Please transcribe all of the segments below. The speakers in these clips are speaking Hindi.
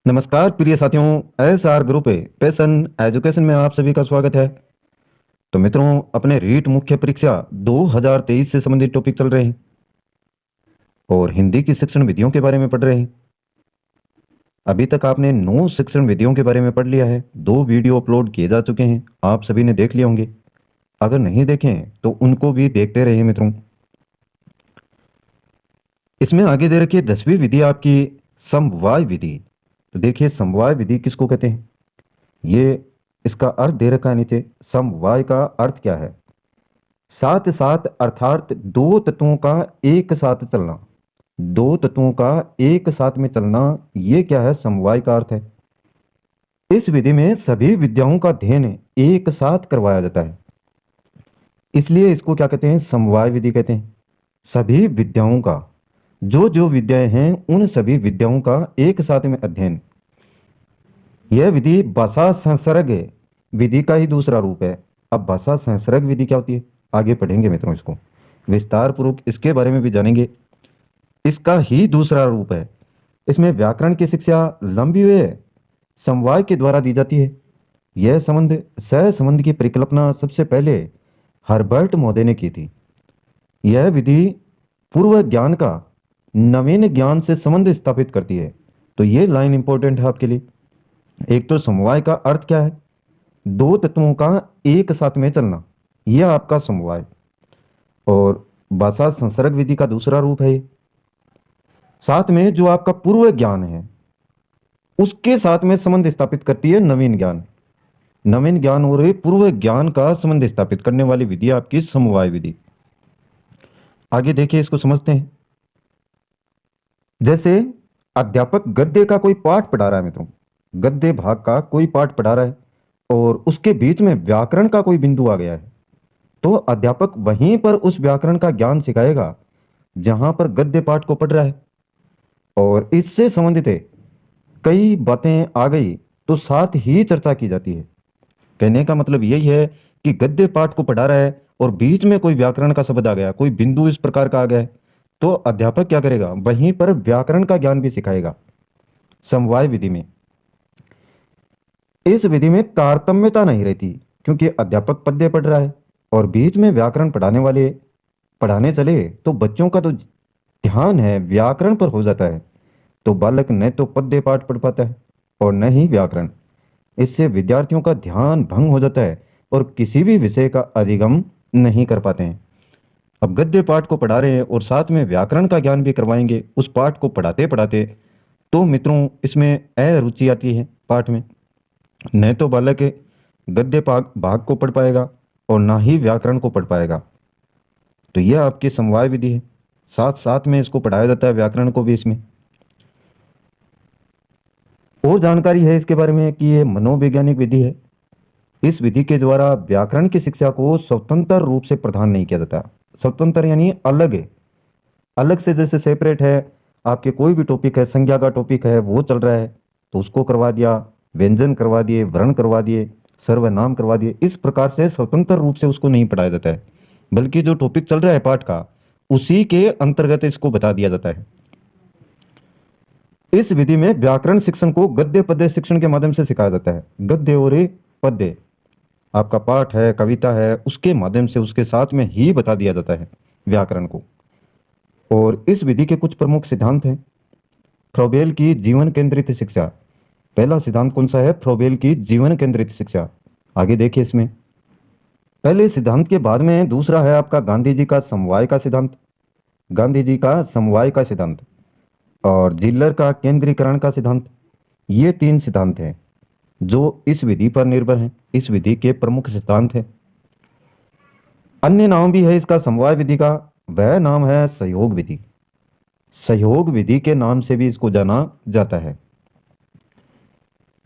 नमस्कार प्रिय साथियों, S R group passion education में आप सभी का स्वागत है। तो मित्रों, अपने रीट मुख्य परीक्षा 2023 से संबंधित टॉपिक चल रहे हैं और हिंदी की शिक्षण विधियों के बारे में पढ़ रहे हैं। अभी तक आपने 9 शिक्षण विधियों के बारे में पढ़ लिया है। 2 वीडियो अपलोड किए जा चुके हैं, आप सभी ने देख लिए होंगे। अगर नहीं देखे हैं तो उनको भी देखते रहिए मित्रों। इसमें आगे दे रखी है 10वीं विधि आपकी समवाय विधि। तो देखिए, समवाय विधि किसको कहते हैं, ये इसका अर्थ दे रखा है नीचे। समवाय का अर्थ क्या है? साथ साथ अर्थात दो तत्वों का एक साथ चलना। दो तत्वों का एक साथ में चलना, ये क्या है? समवाय का अर्थ है। इस विधि में सभी विद्याओं का अध्ययन एक साथ करवाया जाता है, इसलिए इसको क्या कहते हैं? समवाय विधि कहते हैं। सभी विद्याओं का, जो जो विद्याएं हैं उन सभी विद्याओं का एक साथ में अध्ययन। यह विधि भाषा संसर्ग विधि का ही दूसरा रूप है। अब भाषा संसर्ग विधि क्या होती है, आगे पढ़ेंगे मित्रों। इसको विस्तार पूर्वक इसके बारे में भी जानेंगे। इसका ही दूसरा रूप है। इसमें व्याकरण की शिक्षा लंबी व समवाय के द्वारा दी जाती है। यह संबंध सह संबंध की परिकल्पना सबसे पहले हर्बर्ट महोदय ने की थी। यह विधि पूर्व ज्ञान का नवीन ज्ञान से संबंध स्थापित करती है। तो ये लाइन इंपॉर्टेंट है आपके लिए। एक तो समवाय का अर्थ क्या है? दो तत्वों का एक साथ में चलना, यह आपका समवाय। और भाषा संसर्ग विधि का दूसरा रूप है ये। साथ में जो आपका पूर्व ज्ञान है उसके साथ में संबंध स्थापित करती है नवीन ज्ञान। नवीन ज्ञान और पूर्व ज्ञान का संबंध स्थापित करने वाली विधि आपकी समवाय विधि। आगे देखिए, इसको समझते हैं। जैसे अध्यापक गद्य का कोई पाठ पढ़ा रहा है मित्रों, गद्य भाग का कोई पाठ पढ़ा रहा है और उसके बीच में व्याकरण का कोई बिंदु आ गया है, तो अध्यापक वहीं पर उस व्याकरण का ज्ञान सिखाएगा जहां पर गद्य पाठ को पढ़ रहा है। और इससे संबंधित कई बातें आ गई तो साथ ही चर्चा की जाती है। कहने का मतलब यही है कि गद्य पाठ को पढ़ा रहा है और बीच में कोई व्याकरण का शब्द आ गया, कोई बिंदु इस प्रकार का आ गया है, तो अध्यापक क्या करेगा? वहीं पर व्याकरण का ज्ञान भी सिखाएगा। समवाय विधि में, इस विधि में तारतम्यता नहीं रहती, क्योंकि अध्यापक पद्य पढ़ रहा है और बीच में व्याकरण पढ़ाने वाले पढ़ाने चले तो बच्चों का तो ध्यान है व्याकरण पर हो जाता है, तो बालक न तो पद्य पाठ पढ़ पाता है और न ही व्याकरण। इससे विद्यार्थियों का ध्यान भंग हो जाता है और किसी भी विषय का अधिगम नहीं कर पाते हैं। अब गद्य पाठ को पढ़ा रहे हैं और साथ में व्याकरण का ज्ञान भी करवाएंगे उस पाठ को पढ़ाते पढ़ाते, तो मित्रों इसमें अरुचि आती है पाठ में। न तो बालक गद्य भाग को पढ़ पाएगा और ना ही व्याकरण को पढ़ पाएगा। तो यह आपकी समवाय विधि है। साथ साथ में इसको पढ़ाया जाता है व्याकरण को भी इसमें। और जानकारी है इसके बारे में कि ये मनोवैज्ञानिक विधि है। इस विधि के द्वारा व्याकरण की शिक्षा को स्वतंत्र रूप से प्रदान नहीं किया जाता। स्वतंत्र यानी अलग है, अलग से, जैसे सेपरेट है। आपके कोई भी टॉपिक है, संज्ञा का टॉपिक है, वो चल रहा है तो उसको करवा दिया, व्यंजन करवा दिए, वर्ण करवा दिए, सर्वनाम करवा दिए। इस प्रकार से स्वतंत्र रूप से उसको नहीं पढ़ाया जाता है, बल्कि जो टॉपिक चल रहा है पाठ का उसी के अंतर्गत इसको बता दिया जाता है। इस विधि में व्याकरण शिक्षण को गद्य पद्य शिक्षण के माध्यम से सिखाया जाता है। गद्य और पद्य आपका पाठ है, कविता है, उसके माध्यम से उसके साथ में ही बता दिया जाता है व्याकरण को। और इस विधि के कुछ प्रमुख सिद्धांत हैं। फ्रोबेल की जीवन केंद्रित शिक्षा। पहला सिद्धांत कौन सा है? फ्रोबेल की जीवन केंद्रित शिक्षा। आगे देखिए, इसमें पहले सिद्धांत के बाद में दूसरा है आपका गांधी जी का समवाय का सिद्धांत। गांधी जी का समवाय का सिद्धांत और जिल्लर का केंद्रीकरण का सिद्धांत। ये 3 सिद्धांत हैं जो इस विधि पर निर्भर हैं, इस विधि के प्रमुख सिद्धांत हैं। अन्य नाम भी है इसका समवाय विधि का, वह नाम है सहयोग विधि। सहयोग विधि के नाम से भी इसको जाना जाता है।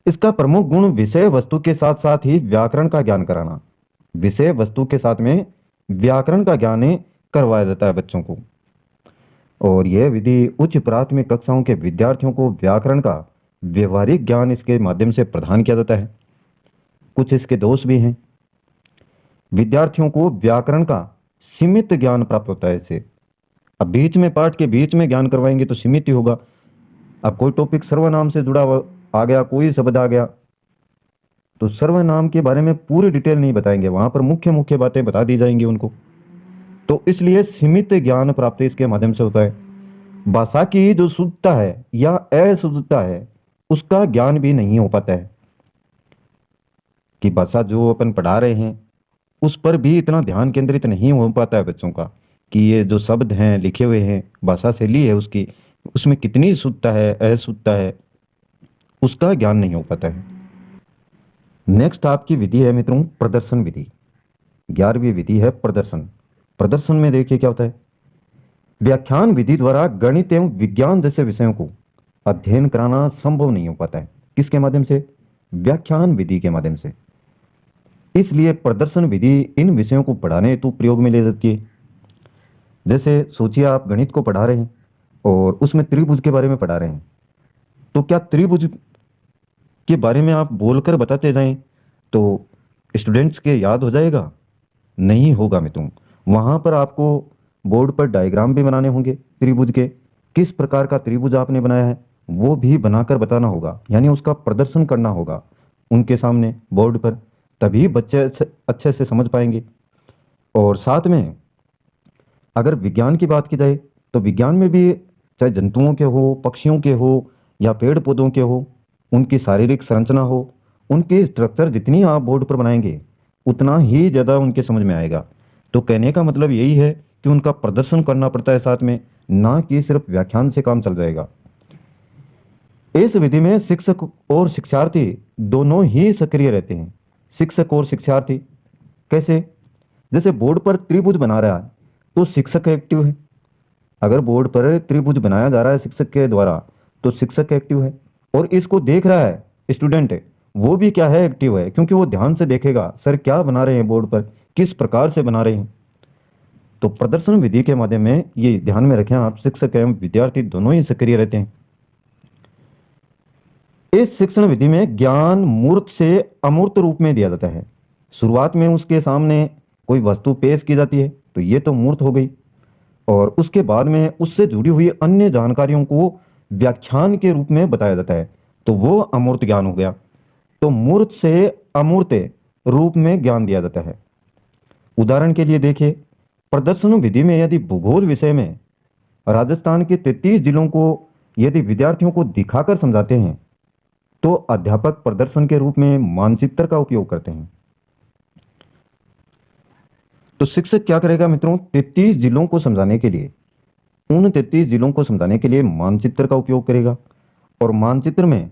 इसका प्रमुख गुण विषय वस्तु के साथ साथ ही व्याकरण का ज्ञान कराना। विषय वस्तु के साथ में व्याकरण का ज्ञान करवाया जाता है बच्चों को। और यह विधि उच्च प्राथमिक कक्षाओं के विद्यार्थियों को व्याकरण का व्यवहारिक ज्ञान इसके माध्यम से प्रदान किया जाता है। कुछ इसके दोष भी हैं। विद्यार्थियों को व्याकरण का सीमित ज्ञान प्राप्त होता है इससे। अब बीच में पाठ के बीच में ज्ञान करवाएंगे तो सीमित ही होगा। अब कोई टॉपिक सर्वनाम से जुड़ा हुआ आ गया, कोई शब्द आ गया, तो सर्वनाम के बारे में पूरी डिटेल नहीं बताएंगे, वहां पर मुख्य मुख्य बातें बता दी जाएंगी उनको। तो इसलिए सीमित ज्ञान प्राप्ति इसके माध्यम से होता है। भाषा की जो शुद्धता है या अशुद्धता है उसका ज्ञान भी नहीं हो पाता है, कि भाषा जो अपन पढ़ा रहे हैं उस पर भी इतना ध्यान केंद्रित नहीं हो पाता है बच्चों का, कि ये जो शब्द हैं लिखे हुए हैं, भाषा शैली है उसकी, उसमें कितनी शुद्धता है अशुद्धता है उसका ज्ञान नहीं हो पाता है। नेक्स्ट आपकी विधि है मित्रों प्रदर्शन विधि। 11वीं विधि है प्रदर्शन। प्रदर्शन में देखिए क्या होता है, व्याख्यान विधि द्वारा गणित एवं विज्ञान जैसे विषयों को अध्ययन कराना संभव नहीं हो पाता है। किसके माध्यम से? व्याख्यान विधि के माध्यम से। इसलिए प्रदर्शन विधि इन विषयों को पढ़ाने हेतु प्रयोग में ले जाती है। जैसे सोचिए आप गणित को पढ़ा रहे हैं और उसमें त्रिभुज के बारे में पढ़ा रहे हैं, तो क्या त्रिभुज के बारे में आप बोलकर बताते जाएं तो स्टूडेंट्स के याद हो जाएगा? नहीं होगा मित्रों। वहाँ पर आपको बोर्ड पर डायग्राम भी बनाने होंगे त्रिभुज के, किस प्रकार का त्रिभुज आपने बनाया है वो भी बनाकर बताना होगा, यानी उसका प्रदर्शन करना होगा उनके सामने बोर्ड पर, तभी बच्चे अच्छे से समझ पाएंगे। और साथ में अगर विज्ञान की बात की जाए तो विज्ञान में भी चाहे जंतुओं के हो, पक्षियों के हो या पेड़ पौधों के हो, उनकी शारीरिक संरचना हो, उनकी स्ट्रक्चर जितनी आप बोर्ड पर बनाएंगे उतना ही ज़्यादा उनके समझ में आएगा। तो कहने का मतलब यही है कि उनका प्रदर्शन करना पड़ता है साथ में, ना कि सिर्फ व्याख्यान से काम चल जाएगा। इस विधि में शिक्षक और शिक्षार्थी दोनों ही सक्रिय रहते हैं। शिक्षक और शिक्षार्थी कैसे? जैसे बोर्ड पर त्रिभुज बना रहा है तो शिक्षक एक्टिव है। अगर बोर्ड पर त्रिभुज बनाया जा रहा है शिक्षक के द्वारा तो शिक्षक एक्टिव है, और इसको देख रहा है स्टूडेंट, वो भी क्या है? एक्टिव है, क्योंकि वो ध्यान से देखेगा सर क्या बना रहे हैं बोर्ड पर, किस प्रकार से बना रहे हैं। तो प्रदर्शन विधि के माध्यम में ये ध्यान में रखें आप, शिक्षक एवं विद्यार्थी दोनों ही सक्रिय रहते हैं। इस शिक्षण विधि में ज्ञान मूर्त से अमूर्त रूप में दिया जाता है। शुरुआत में उसके सामने कोई वस्तु पेश की जाती है तो ये तो मूर्त हो गई, और उसके बाद में उससे जुड़ी हुई अन्य जानकारियों को व्याख्यान के रूप में बताया जाता है, तो वो अमूर्त ज्ञान हो गया। तो मूर्त से अमूर्त रूप में ज्ञान दिया जाता है। उदाहरण के लिए देखिए, प्रदर्शन विधि में यदि भूगोल विषय में राजस्थान के 33 जिलों को यदि विद्यार्थियों को दिखाकर समझाते हैं तो अध्यापक प्रदर्शन के रूप में मानचित्र का उपयोग करते हैं। तो शिक्षक क्या करेगा मित्रों? 33 जिलों को समझाने के लिए, उन 33 जिलों को समझाने के लिए मानचित्र का उपयोग करेगा, और मानचित्र में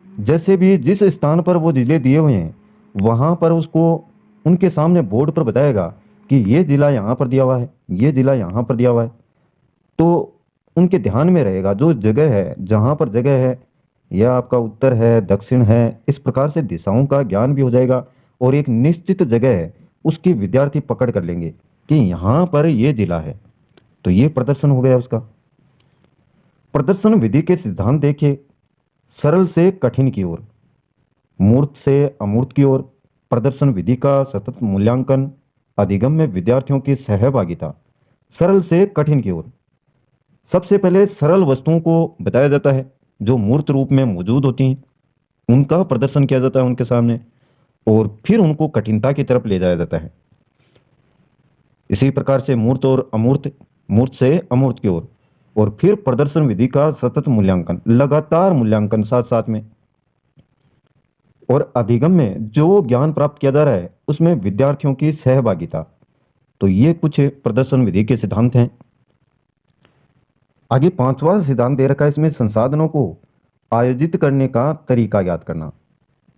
जैसे भी जिस स्थान पर वो जिले दिए हुए हैं वहां पर उसको उनके सामने बोर्ड पर बताएगा कि ये जिला यहाँ पर दिया हुआ है, ये जिला यहाँ पर दिया हुआ है। तो उनके ध्यान में रहेगा जो जगह है, जहाँ पर जगह है, यह आपका उत्तर है, दक्षिण है, इस प्रकार से दिशाओं का ज्ञान भी हो जाएगा, और एक निश्चित जगह है उसकी विद्यार्थी पकड़ कर लेंगे कि यहाँ पर ये जिला है। तो ये प्रदर्शन हो गया उसका। प्रदर्शन विधि के सिद्धांत देखिए, सरल से कठिन की ओर, मूर्त से अमूर्त की ओर, प्रदर्शन विधि का सतत मूल्यांकन, अधिगम में विद्यार्थियों की सहभागिता, सरल से कठिन की ओर। सबसे पहले सरल वस्तुओं को बताया जाता है जो मूर्त रूप में मौजूद होती हैं, उनका प्रदर्शन किया जाता है उनके सामने, और फिर उनको कठिनता की तरफ ले जाया जाता है। इसी प्रकार से मूर्त और अमूर्त, मूर्त से अमूर्त की ओर, और फिर प्रदर्शन विधि का सतत मूल्यांकन, लगातार मूल्यांकन साथ साथ में, और अधिगम में जो ज्ञान प्राप्त किया जा रहा है उसमें विद्यार्थियों की सहभागिता। तो ये कुछ प्रदर्शन विधि के सिद्धांत हैं। आगे 5वां सिद्धांत दे रखा है इसमें, संसाधनों को आयोजित करने का तरीका याद करना।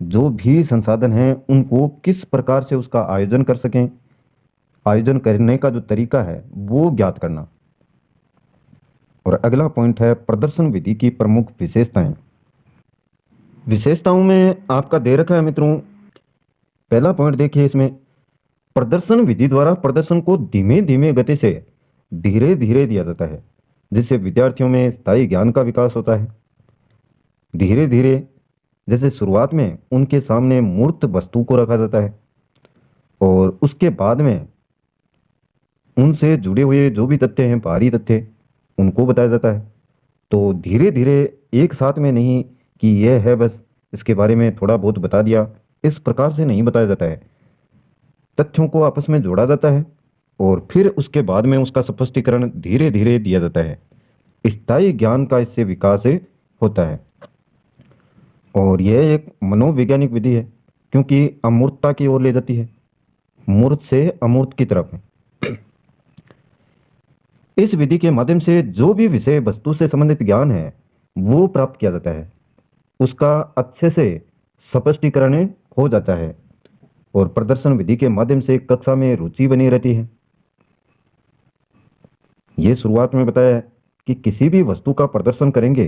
जो भी संसाधन हैं उनको किस प्रकार से उसका आयोजन कर सकें, आयोजन करने का जो तरीका है वो ज्ञात करना। और अगला पॉइंट है प्रदर्शन विधि की प्रमुख विशेषताएं। विशेषताओं में आपका दे रखा है मित्रों, पहला पॉइंट देखिए इसमें, प्रदर्शन विधि द्वारा प्रदर्शन को धीमे धीमे गति से धीरे धीरे दिया जाता है, जिससे विद्यार्थियों में स्थायी ज्ञान का विकास होता है। धीरे धीरे, जैसे शुरुआत में उनके सामने मूर्त वस्तु को रखा जाता है और उसके बाद में उनसे जुड़े हुए जो भी तथ्य हैं, बाहरी तथ्य, उनको बताया जाता है। तो धीरे धीरे एक साथ में नहीं कि यह है बस इसके बारे में थोड़ा बहुत बता दिया, इस प्रकार से नहीं बताया जाता है। तथ्यों को आपस में जोड़ा जाता है और फिर उसके बाद में उसका स्पष्टीकरण धीरे धीरे दिया जाता है। स्थायी ज्ञान का इससे विकास होता है और यह एक मनोवैज्ञानिक विधि है, क्योंकि अमूर्तता की ओर ले जाती है, मूर्त से अमूर्त की तरफ। इस विधि के माध्यम से जो भी विषय वस्तु से संबंधित ज्ञान है वो प्राप्त किया जाता है, उसका अच्छे से स्पष्टीकरण हो जाता है और प्रदर्शन विधि के माध्यम से कक्षा में रुचि बनी रहती है। ये शुरुआत में बताया है कि किसी भी वस्तु का प्रदर्शन करेंगे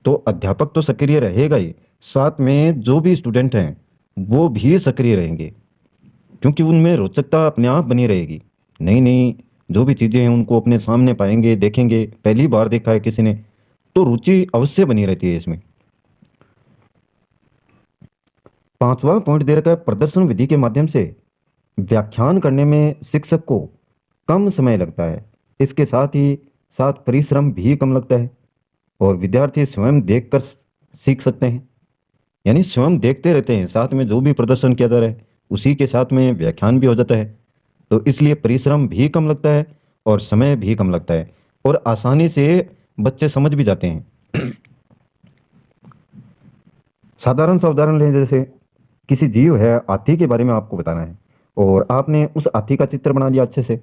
तो अध्यापक तो सक्रिय रहेगा ही, साथ में जो भी स्टूडेंट हैं वो भी सक्रिय रहेंगे, क्योंकि उनमें रोचकता अपने आप बनी रहेगी। नई नई जो भी चीज़ें हैं उनको अपने सामने पाएंगे, देखेंगे, पहली बार देखा है किसी ने, तो रुचि अवश्य बनी रहती है इसमें। पांचवा पॉइंट दे रखा है, प्रदर्शन विधि के माध्यम से व्याख्यान करने में शिक्षक को कम समय लगता है, इसके साथ ही साथ परिश्रम भी कम लगता है और विद्यार्थी स्वयं देखकर सीख सकते हैं, यानी स्वयं देखते रहते हैं, साथ में जो भी प्रदर्शन किया जा रहा है उसी के साथ में व्याख्यान भी हो जाता है, तो इसलिए परिश्रम भी कम लगता है और समय भी कम लगता है और आसानी से बच्चे समझ भी जाते हैं। साधारण सा उदाहरण लें, जैसे किसी जीव है, हाथी के बारे में आपको बताना है और आपने उस हाथी का चित्र बना लिया अच्छे से,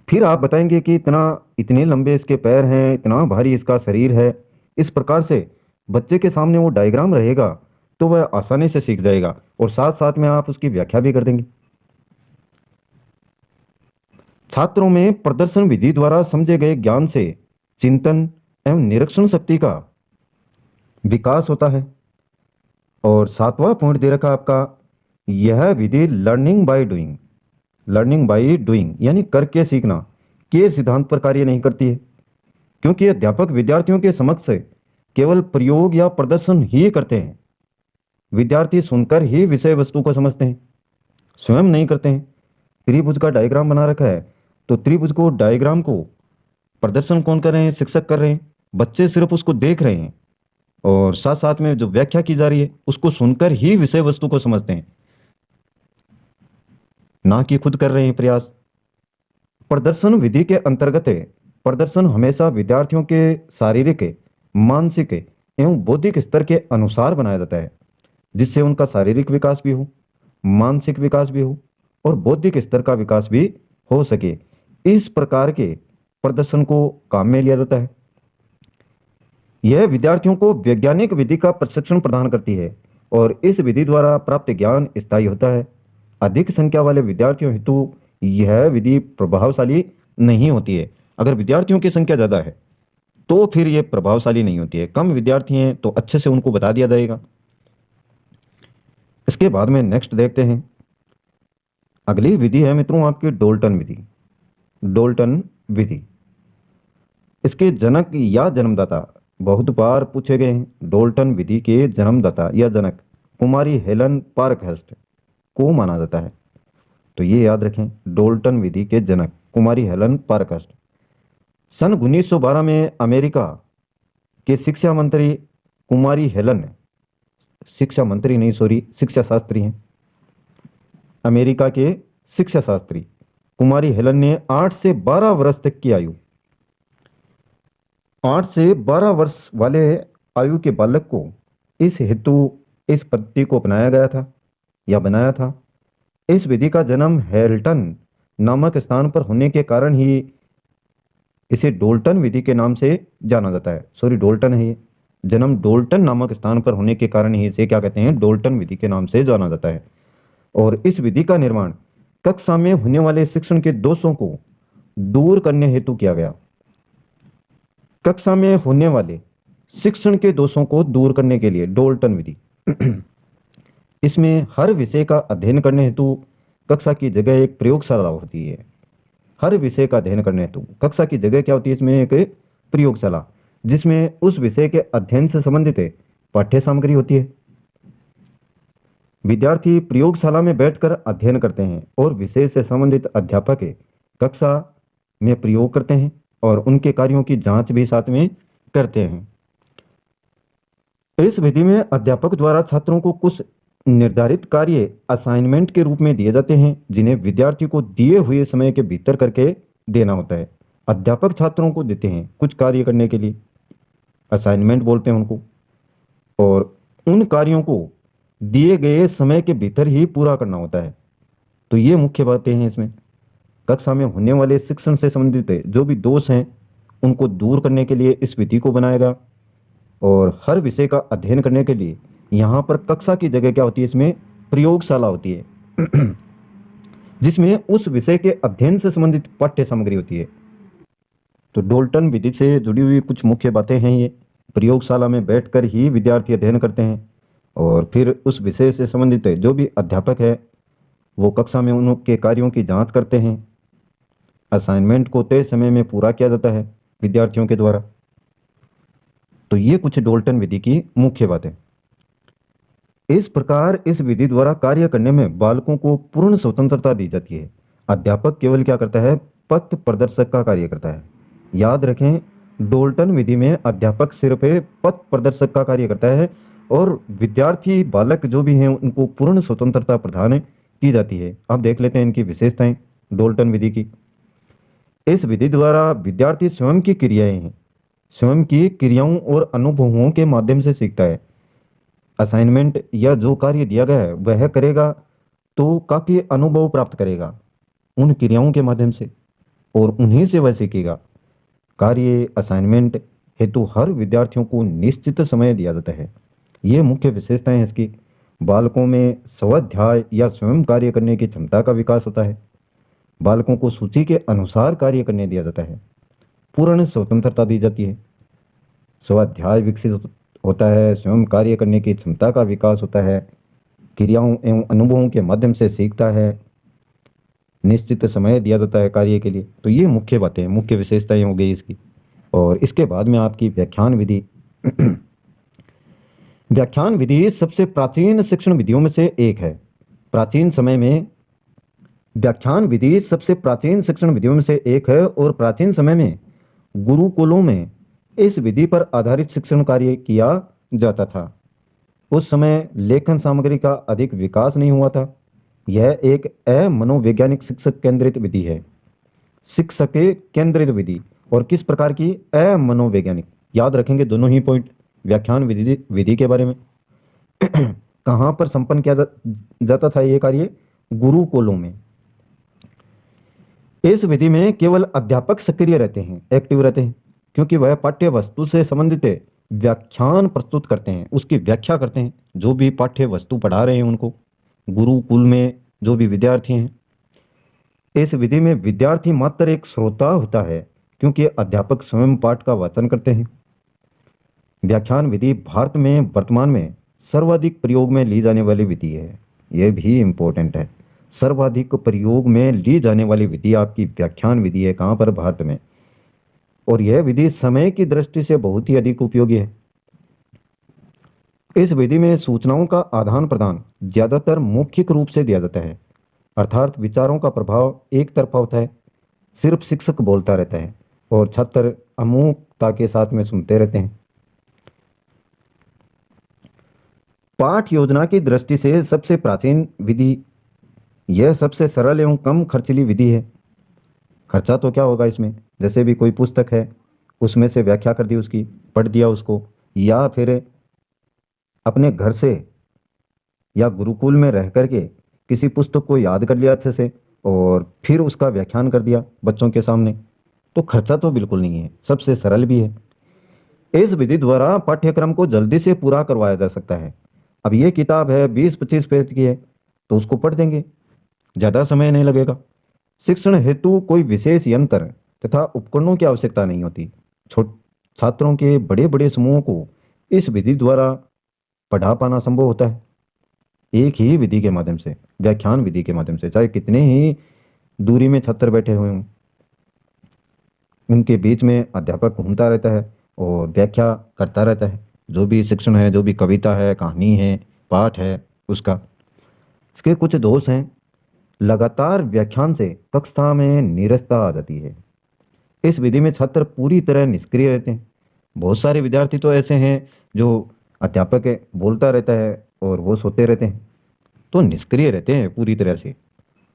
फिर आप बताएंगे कि इतने लंबे इसके पैर हैं, इतना भारी इसका शरीर है। इस प्रकार से बच्चे के सामने वो डायग्राम रहेगा तो वह आसानी से सीख जाएगा और साथ साथ में आप उसकी व्याख्या भी कर देंगे। छात्रों में प्रदर्शन विधि द्वारा समझे गए ज्ञान से चिंतन एवं निरीक्षण शक्ति का विकास होता है। और सातवां पॉइंट दे रखा आपका, यह विधि लर्निंग बाय डूइंग यानी करके सीखना के सिद्धांत पर कार्य नहीं करती है, क्योंकि अध्यापक विद्यार्थियों के समक्ष केवल प्रयोग या प्रदर्शन ही करते हैं। विद्यार्थी सुनकर ही विषय वस्तु को समझते हैं, स्वयं नहीं करते हैं। त्रिभुज का डायग्राम बना रखा है तो त्रिभुज को डायग्राम को प्रदर्शन कौन कर रहे हैं? शिक्षक कर रहे हैं। बच्चे सिर्फ उसको देख रहे हैं और साथ साथ में जो व्याख्या की जा रही है उसको सुनकर ही विषय वस्तु को समझते हैं, ना कि खुद कर रहे हैं प्रयास। प्रदर्शन विधि के अंतर्गत प्रदर्शन हमेशा विद्यार्थियों के शारीरिक, मानसिक एवं बौद्धिक स्तर के अनुसार बनाया जाता है, जिससे उनका शारीरिक विकास भी हो, मानसिक विकास भी हो और बौद्धिक स्तर का विकास भी हो सके। इस प्रकार के प्रदर्शन को काम में लिया जाता है। यह विद्यार्थियों को वैज्ञानिक विधि का प्रशिक्षण प्रदान करती है और इस विधि द्वारा प्राप्त ज्ञान स्थायी होता है। अधिक संख्या वाले विद्यार्थियों हेतु यह विधि प्रभावशाली नहीं होती है। अगर विद्यार्थियों की संख्या ज़्यादा है तो फिर यह प्रभावशाली नहीं होती है। कम विद्यार्थी हैं तो अच्छे से उनको बता दिया जाएगा। इसके बाद में नेक्स्ट देखते हैं, अगली विधि है मित्रों आपकी डोल्टन विधि। डोल्टन विधि, इसके जनक या जन्मदाता बहुत बार पूछे गए हैं। डोल्टन विधि के जन्मदाता या जनक कुमारी हेलन पार्कहर्स्ट को माना जाता है, तो ये याद रखें, डोल्टन विधि के जनक कुमारी हेलन पार्कहर्स्ट। सन 1912 में अमेरिका के शिक्षा मंत्री कुमारी हेलन, शिक्षा मंत्री नहीं सॉरी शिक्षा शास्त्री हैं, अमेरिका के शिक्षा शास्त्री कुमारी हेलन ने 8 से 12 वर्ष तक की आयु, 8 से 12 वर्ष वाले आयु के बालक को इस हेतु इस पद्धति को अपनाया गया था या बनाया था। इस विधि का जन्म हेल्टन नामक स्थान पर होने के कारण ही इसे डोल्टन विधि के नाम से जाना जाता है। सॉरी, डोल्टन है ये, जन्म डोल्टन नामक स्थान पर होने के कारण ही इसे क्या कहते हैं? डोल्टन विधि के नाम से जाना जाता है। और इस विधि का निर्माण कक्षा में होने वाले शिक्षण के दोषों को दूर करने हेतु किया गया। कक्षा में होने वाले शिक्षण के दोषों को दूर करने के लिए डोल्टन विधि इसमें हर विषय का अध्ययन करने हेतु कक्षा की जगह एक प्रयोगशाला होती है। हर विषय का अध्ययन करने हेतु कक्षा की जगह क्या होती है? इसमें एक प्रयोगशाला, जिसमें उस विषय के अध्ययन से संबंधित पाठ्य सामग्री होती है। विद्यार्थी प्रयोगशाला में बैठकर अध्ययन करते हैं और विषय से संबंधित अध्यापक कक्षा में प्रयोग करते हैं और उनके कार्यों की जांच भी साथ में करते हैं। इस विधि में अध्यापक द्वारा छात्रों को कुछ निर्धारित कार्य असाइनमेंट के रूप में दिए जाते हैं, जिन्हें विद्यार्थी को दिए हुए समय के भीतर करके देना होता है। अध्यापक छात्रों को देते हैं कुछ कार्य करने के लिए, असाइनमेंट बोलते हैं उनको, और उन कार्यों को दिए गए समय के भीतर ही पूरा करना होता है। तो ये मुख्य बातें हैं इसमें। कक्षा में होने वाले शिक्षण से संबंधित जो भी दोष हैं उनको दूर करने के लिए इस विधि को बनाएगा। और हर विषय का अध्ययन करने के लिए यहाँ पर कक्षा की जगह क्या होती है, इसमें प्रयोगशाला होती है जिसमें उस विषय के अध्ययन से संबंधित पाठ्य सामग्री होती है। तो डोल्टन विधि से जुड़ी हुई कुछ मुख्य बातें हैं ये। प्रयोगशाला में बैठकर ही विद्यार्थी अध्ययन करते हैं और फिर उस विषय से संबंधित जो भी अध्यापक है वो कक्षा में उनके कार्यों की जांच करते हैं। असाइनमेंट को तय समय में पूरा किया जाता है विद्यार्थियों के द्वारा। तो ये कुछ डोल्टन विधि की मुख्य बातें। इस प्रकार इस विधि द्वारा कार्य करने में बालकों को पूर्ण स्वतंत्रता दी जाती है। अध्यापक केवल क्या करता है, पथ प्रदर्शक का कार्य करता है। याद रखें, डोल्टन विधि में अध्यापक सिर्फ पथ प्रदर्शक का कार्य करता है और विद्यार्थी बालक जो भी हैं उनको पूर्ण स्वतंत्रता प्रदान की जाती है। अब देख लेते हैं इनकी विशेषताएं डोल्टन विधि की। इस विधि द्वारा विद्यार्थी स्वयं की क्रियाएं हैं, स्वयं की क्रियाओं और अनुभवों के माध्यम से सीखता है। असाइनमेंट या जो कार्य दिया गया है वह करेगा तो काफ़ी अनुभव प्राप्त करेगा उन क्रियाओं के माध्यम से और उन्हीं से वह सीखेगा। कार्य असाइनमेंट हेतु हर विद्यार्थियों को निश्चित समय दिया जाता है। ये मुख्य विशेषताएं हैं इसकी। बालकों में स्वाध्याय या स्वयं कार्य करने की क्षमता का विकास होता है। बालकों को सूची के अनुसार कार्य करने दिया जाता है। पूर्ण स्वतंत्रता दी जाती है। स्वाध्याय विकसित होता है, स्वयं कार्य करने की क्षमता का विकास होता है, क्रियाओं एवं अनुभवों के माध्यम से सीखता है, निश्चित समय दिया जाता है कार्य के लिए। तो ये मुख्य बातें, मुख्य विशेषताएं हो गई इसकी। और इसके बाद में आपकी व्याख्यान विधि व्याख्यान विधि सबसे प्राचीन शिक्षण विधियों में से एक है। प्राचीन समय में व्याख्यान विधि सबसे प्राचीन शिक्षण विधियों में से एक है और प्राचीन समय में गुरुकुलों में इस विधि पर आधारित शिक्षण कार्य किया जाता था। उस समय लेखन सामग्री का अधिक विकास नहीं हुआ था। यह एक अमनोवैज्ञानिक शिक्षक केंद्रित विधि है। शिक्षक केंद्रित विधि और किस प्रकार की, अमनोवैज्ञानिक। याद रखेंगे दोनों ही पॉइंट व्याख्यान विधि के बारे में। कहाँ पर संपन्न किया जाता था ये कार्य, गुरुकुलों में। इस विधि में केवल अध्यापक सक्रिय रहते हैं, एक्टिव रहते हैं, क्योंकि वह पाठ्य वस्तु से संबंधित व्याख्यान प्रस्तुत करते हैं, उसकी व्याख्या करते हैं। जो भी पाठ्य वस्तु पढ़ा रहे हैं उनको, गुरुकुल में जो भी विद्यार्थी हैं। इस विधि में विद्यार्थी मात्र एक श्रोता होता है, क्योंकि अध्यापक स्वयं पाठ का वाचन करते हैं। व्याख्यान विधि भारत में वर्तमान में सर्वाधिक प्रयोग में ली जाने वाली विधि है। यह भी इम्पोर्टेंट है। सर्वाधिक प्रयोग में ली जाने वाली विधि आपकी व्याख्यान विधि है। कहाँ पर, भारत में। और यह विधि समय की दृष्टि से बहुत ही अधिक उपयोगी है। इस विधि में सूचनाओं का आदान प्रदान ज्यादातर मौखिक रूप से दिया जाता है, अर्थात विचारों का प्रभाव एक तरफा होता है। सिर्फ शिक्षक बोलता रहता है और छात्र अमूकता के साथ में सुनते रहते हैं। पाठ योजना की दृष्टि से सबसे प्राचीन विधि, यह सबसे सरल एवं कम खर्चीली विधि है। खर्चा तो क्या होगा इसमें, जैसे भी कोई पुस्तक है उसमें से व्याख्या कर दी, उसकी पढ़ दिया उसको, या फिर अपने घर से या गुरुकुल में रह करके किसी पुस्तक को याद कर लिया अच्छे से और फिर उसका व्याख्यान कर दिया बच्चों के सामने। तो खर्चा तो बिल्कुल नहीं है, सबसे सरल भी है। इस विधि द्वारा पाठ्यक्रम को जल्दी से पूरा करवाया जा सकता है। अब ये किताब है 20-25 पेज की है तो उसको पढ़ देंगे, ज़्यादा समय नहीं लगेगा। शिक्षण हेतु कोई विशेष यंत्र तथा उपकरणों की आवश्यकता नहीं होती। छात्रों के बड़े बड़े समूहों को इस विधि द्वारा पढ़ा पाना संभव होता है, एक ही विधि के माध्यम से, व्याख्यान विधि के माध्यम से। चाहे कितने ही दूरी में छात्र बैठे हुए हों, उनके बीच में अध्यापक घूमता रहता है और व्याख्या करता रहता है। जो भी शिक्षण है, जो भी कविता है, कहानी है, पाठ है, उसका। इसके कुछ दोष हैं। लगातार व्याख्यान से कक्षा में नीरसता आ जाती है। इस विधि में छात्र पूरी तरह निष्क्रिय रहते हैं। बहुत सारे विद्यार्थी तो ऐसे हैं जो अध्यापक बोलता रहता है और वो सोते रहते हैं, तो निष्क्रिय रहते हैं पूरी तरह से,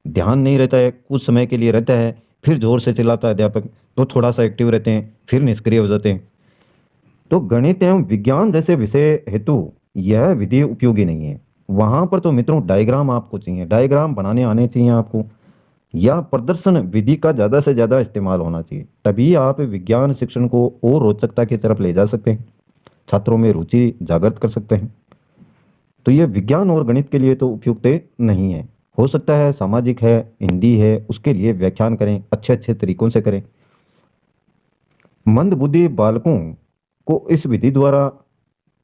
ध्यान नहीं रहता है, कुछ समय के लिए रहता है, फिर जोर से चिल्लाता है अध्यापक, तो थोड़ा सा एक्टिव रहते हैं, फिर निष्क्रिय हो जाते हैं। तो गणित एवं विज्ञान जैसे विषय हेतु यह विधि उपयोगी नहीं है। वहां पर तो मित्रों डायग्राम आपको चाहिए, डायग्राम बनाने आने चाहिए आपको, या प्रदर्शन विधि का ज़्यादा से ज़्यादा इस्तेमाल होना चाहिए, तभी आप विज्ञान शिक्षण को और रोचकता की तरफ ले जा सकते हैं, छात्रों में रुचि जागृत कर सकते हैं। तो ये विज्ञान और गणित के लिए तो उपयुक्त नहीं है। हो सकता है सामाजिक है, हिंदी है, उसके लिए व्याख्यान करें, अच्छे अच्छे तरीकों से करें। मंद बुद्धि बालकों को इस विधि द्वारा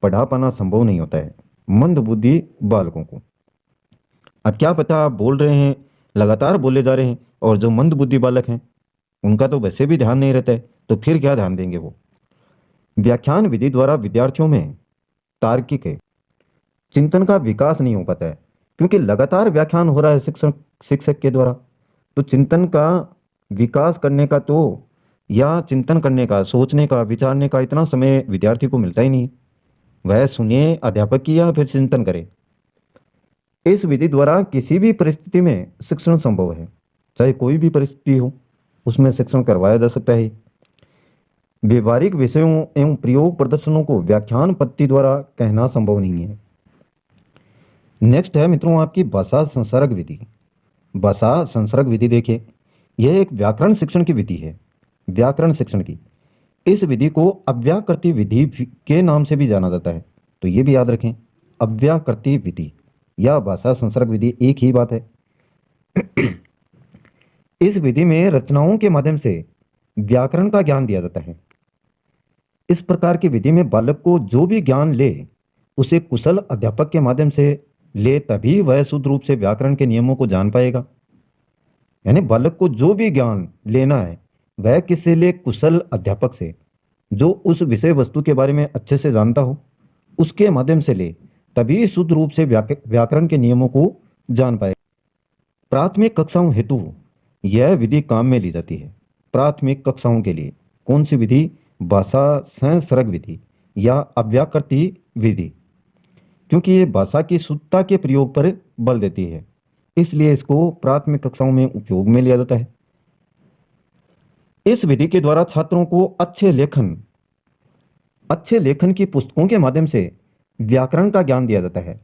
पढ़ा पाना संभव नहीं होता है, मंद बुद्धि बालकों को। अब क्या पता आप बोल रहे हैं, लगातार बोले जा रहे हैं, और जो मंद बुद्धि बालक हैं उनका तो वैसे भी ध्यान नहीं रहता है, तो फिर क्या ध्यान देंगे वो। व्याख्यान विधि द्वारा विद्यार्थियों में तार्किक है चिंतन का विकास नहीं हो पाता है, क्योंकि लगातार व्याख्यान हो रहा है शिक्षक शिक्षक के द्वारा, तो चिंतन का विकास करने का तो, या चिंतन करने का, सोचने का, विचारने का इतना समय विद्यार्थी को मिलता ही नहीं। वह सुने अध्यापक की या फिर चिंतन करे। इस विधि द्वारा किसी भी परिस्थिति में शिक्षण संभव है, चाहे कोई भी परिस्थिति हो उसमें शिक्षण करवाया जा सकता है। व्यवहारिक विषयों एवं प्रयोग प्रदर्शनों को व्याख्यान पद्धति द्वारा कहना संभव नहीं है। नेक्स्ट है मित्रों आपकी भाषा संसर्ग विधि। भाषा संसर्ग विधि देखिए, यह एक व्याकरण शिक्षण की विधि है, व्याकरण शिक्षण की। इस विधि को अव्याकृति विधि के नाम से भी जाना जाता है, तो ये भी याद रखें, अव्याकृति विधि या भाषा संसर्ग विधि एक ही बात है। इस विधि में रचनाओं के माध्यम से व्याकरण का ज्ञान दिया जाता है। इस प्रकार की विधि में बालक को जो भी ज्ञान ले उसे कुशल अध्यापक के माध्यम से ले, तभी वह शुद्ध रूप से व्याकरण के नियमों को जान पाएगा। यानी बालक को जो भी ज्ञान लेना है वह किससे ले, कुशल अध्यापक से, जो उस विषय वस्तु के बारे में अच्छे से जानता हो, उसके माध्यम से ले, तभी शुद्ध रूप से व्याकरण के नियमों को जान पाए। प्राथमिक कक्षाओं हेतु यह विधि काम में ली जाती है। प्राथमिक कक्षाओं के लिए कौन सी विधि? भाषा संसर्ग विधि या अव्याकृति विधि, क्योंकि ये भाषा की शुद्धता के प्रयोग पर बल देती है, इसलिए इसको प्राथमिक कक्षाओं में उपयोग में लिया जाता है। इस विधि के द्वारा छात्रों को अच्छे लेखन की पुस्तकों के माध्यम से व्याकरण का ज्ञान दिया जाता है,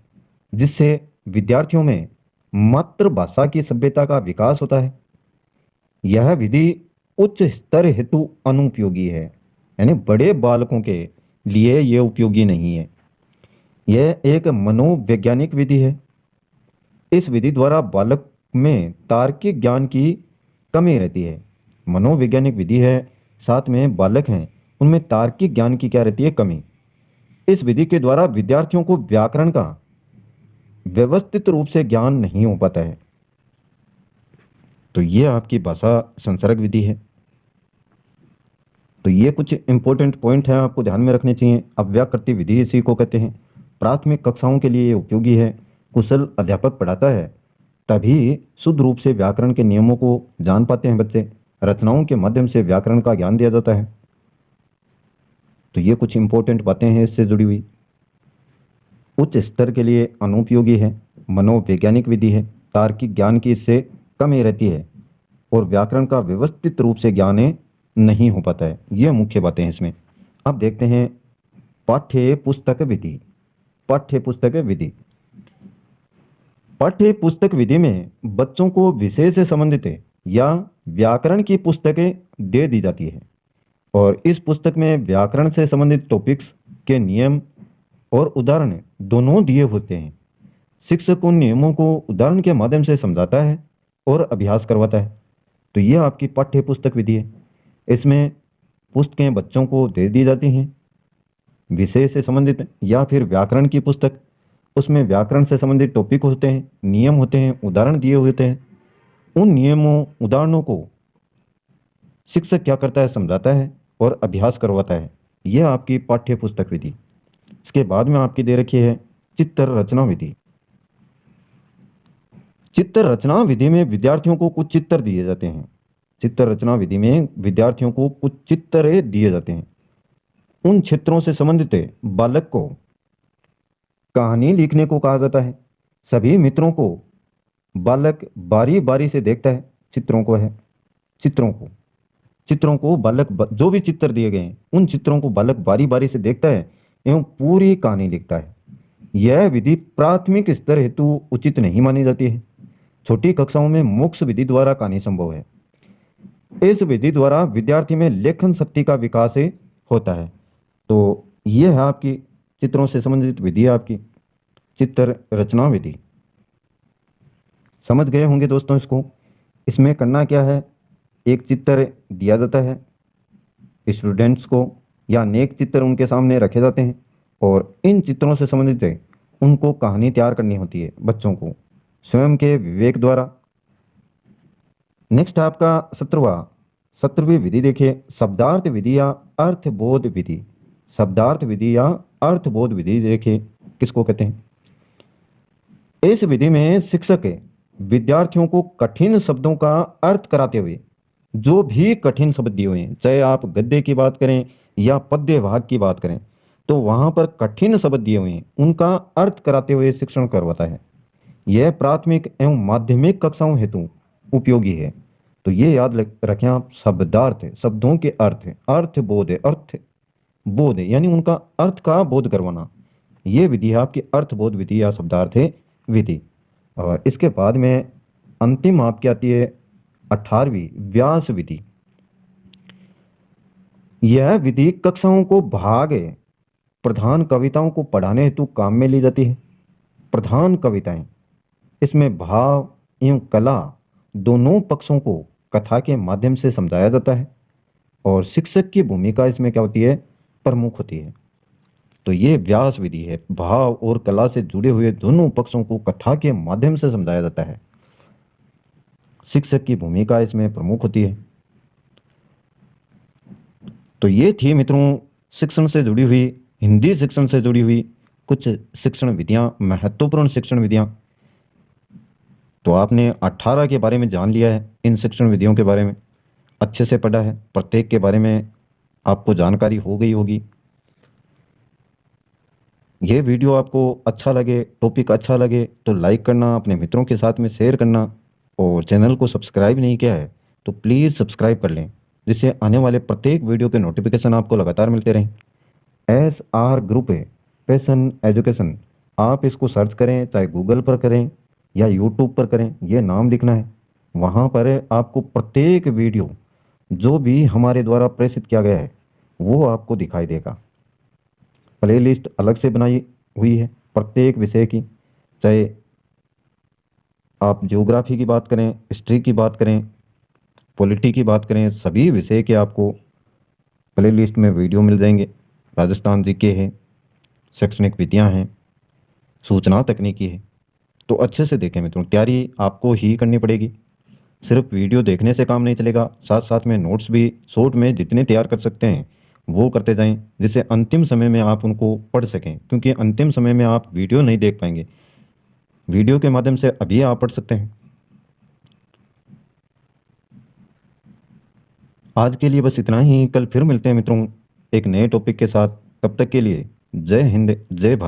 जिससे विद्यार्थियों में मातृभाषा की सभ्यता का विकास होता है। यह विधि उच्च स्तर हेतु अनुपयोगी है, यानी बड़े बालकों के लिए यह उपयोगी नहीं है। यह एक मनोवैज्ञानिक विधि है। इस विधि द्वारा बालक में तार्किक ज्ञान की कमी रहती है। मनोवैज्ञानिक विधि है, साथ में बालक हैं, उनमें तार्किक ज्ञान की क्या रहती है? कमी। इस विधि के द्वारा विद्यार्थियों को व्याकरण का व्यवस्थित रूप से ज्ञान नहीं हो पाता है। तो ये आपकी भाषा संसर्ग विधि है। तो ये कुछ इंपॉर्टेंट पॉइंट है, आपको ध्यान में रखने चाहिए। अव्याकृति विधि इसी को कहते हैं। प्राथमिक कक्षाओं के लिए ये उपयोगी है। कुशल अध्यापक पढ़ाता है, तभी शुद्ध रूप से व्याकरण के नियमों को जान पाते हैं बच्चे। रचनाओं के माध्यम से व्याकरण का ज्ञान दिया जाता है। तो ये कुछ इंपॉर्टेंट बातें हैं इससे जुड़ी हुई। उच्च स्तर के लिए अनुपयोगी है, मनोवैज्ञानिक विधि है, तार्किक ज्ञान की इससे कमी रहती है, और व्याकरण का व्यवस्थित रूप से ज्ञान नहीं हो पाता है। ये मुख्य बातें हैं इसमें। अब देखते हैं पाठ्य पुस्तक विधि। पाठ्य पुस्तक विधि, पाठ्य पुस्तक विधि में बच्चों को विषय से संबंधित या व्याकरण की पुस्तकें दे दी जाती है, और इस पुस्तक में व्याकरण से संबंधित टॉपिक्स के नियम और उदाहरण दोनों दिए होते हैं। शिक्षक उन नियमों को उदाहरण के माध्यम से समझाता है और अभ्यास करवाता है। तो यह आपकी पाठ्य पुस्तक विधि है। इसमें पुस्तकें बच्चों को दे दी जाती हैं, विषय से संबंधित या फिर व्याकरण की पुस्तक, उसमें व्याकरण से संबंधित टॉपिक होते हैं, नियम होते हैं, उदाहरण दिए होते हैं। उन नियमों उदाहरणों को शिक्षक क्या करता है? समझाता है और अभ्यास करवाता है। यह आपकी पाठ्य पुस्तक विधि। इसके बाद में आपकी दे रखी है चित्र रचना विधि। चित्र रचना विधि में विद्यार्थियों को कुछ चित्र दिए जाते हैं। चित्र रचना विधि में विद्यार्थियों को कुछ चित्र दिए जाते हैं। उन चित्रों से संबंधित बालक को कहानी लिखने को कहा जाता है। सभी मित्रों को बालक बारी बारी से देखता है, चित्रों को बालक जो भी चित्र दिए गए हैं उन चित्रों को बालक बारी बारी से देखता है एवं पूरी कहानी लिखता है। यह विधि प्राथमिक स्तर हेतु उचित नहीं मानी जाती है। छोटी कक्षाओं में मोक्ष विधि द्वारा कहानी संभव है। इस विधि द्वारा विद्यार्थी में लेखन शक्ति का विकास होता है। तो यह है आपकी चित्रों से संबंधित विधि है, आपकी चित्र रचना विधि। समझ गए होंगे दोस्तों इसको। इसमें करना क्या है, एक चित्र दिया जाता है स्टूडेंट्स को या अनेक चित्र उनके सामने रखे जाते हैं और इन चित्रों से संबंधित उनको कहानी तैयार करनी होती है बच्चों को स्वयं के विवेक द्वारा। नेक्स्ट आपका 17वीं विधि देखिए, शब्दार्थ विधि या अर्थबोध विधि। शब्दार्थ विधि या अर्थबोध विधि देखिए किसको कहते हैं। इस विधि में शिक्षक विद्यार्थियों को कठिन शब्दों का अर्थ कराते हुए, जो भी कठिन शब्द दिए हुए हैं, चाहे आप गद्य की बात करें या पद्य भाग की बात करें, तो वहां पर कठिन शब्द दिए हुए हैं उनका अर्थ कराते हुए शिक्षण करवाता है। यह प्राथमिक एवं माध्यमिक कक्षाओं हेतु उपयोगी है। तो ये याद रखें आप, शब्दार्थ शब्दों के अर्थ बोध यानी उनका अर्थ का बोध करवाना। ये विधि है आपकी अर्थबोध विधि या शब्दार्थ विधि। और इसके बाद में अंतिम आपकी आती है 18वीं व्यास विधि। यह विधि कक्षाओं को भाग प्रधान कविताओं को पढ़ाने हेतु काम में ली जाती है। प्रधान कविताएं, इसमें भाव एवं कला दोनों पक्षों को कथा के माध्यम से समझाया जाता है और शिक्षक की भूमिका इसमें क्या होती है, प्रमुख होती है। तो ये व्यास विधि है, भाव और कला से जुड़े हुए दोनों पक्षों को कथा के माध्यम से समझाया जाता है। शिक्षक की भूमिका इसमें प्रमुख होती है। तो ये थी मित्रों शिक्षण से जुड़ी हुई, हिंदी शिक्षण से जुड़ी हुई कुछ शिक्षण विधियां, महत्वपूर्ण शिक्षण विधियां। तो आपने 18 के बारे में जान लिया है, इन शिक्षण विधियों के बारे में अच्छे से पढ़ा है, प्रत्येक के बारे में आपको जानकारी हो गई होगी। ये वीडियो आपको अच्छा लगे, टॉपिक अच्छा लगे तो लाइक करना, अपने मित्रों के साथ में शेयर करना, और चैनल को सब्सक्राइब नहीं किया है तो प्लीज़ सब्सक्राइब कर लें, जिससे आने वाले प्रत्येक वीडियो के नोटिफिकेशन आपको लगातार मिलते रहें। SR ग्रुप है, पैशन एजुकेशन, आप इसको सर्च करें, चाहे गूगल पर करें या यूट्यूब पर करें, ये नाम लिखना है। वहाँ पर आपको प्रत्येक वीडियो जो भी हमारे द्वारा प्रेषित किया गया है वो आपको दिखाई देगा। प्लेलिस्ट अलग से बनाई हुई है प्रत्येक विषय की, चाहे आप ज्योग्राफी की बात करें, हिस्ट्री की बात करें, पॉलिटी की बात करें, सभी विषय के आपको प्लेलिस्ट में वीडियो मिल जाएंगे। राजस्थान जीके है, शैक्षणिक विधियाँ हैं, सूचना तकनीकी है। तो अच्छे से देखें मित्रों, तैयारी आपको ही करनी पड़ेगी। सिर्फ वीडियो देखने से काम नहीं चलेगा, साथ साथ में नोट्स भी शॉर्ट में जितने तैयार कर सकते हैं वो करते जाएं, जिससे अंतिम समय में आप उनको पढ़ सकें। क्योंकि अंतिम समय में आप वीडियो नहीं देख पाएंगे, वीडियो के माध्यम से अभी आप पढ़ सकते हैं। आज के लिए बस इतना ही, कल फिर मिलते हैं मित्रों एक नए टॉपिक के साथ। तब तक के लिए जय हिंद, जय भारत।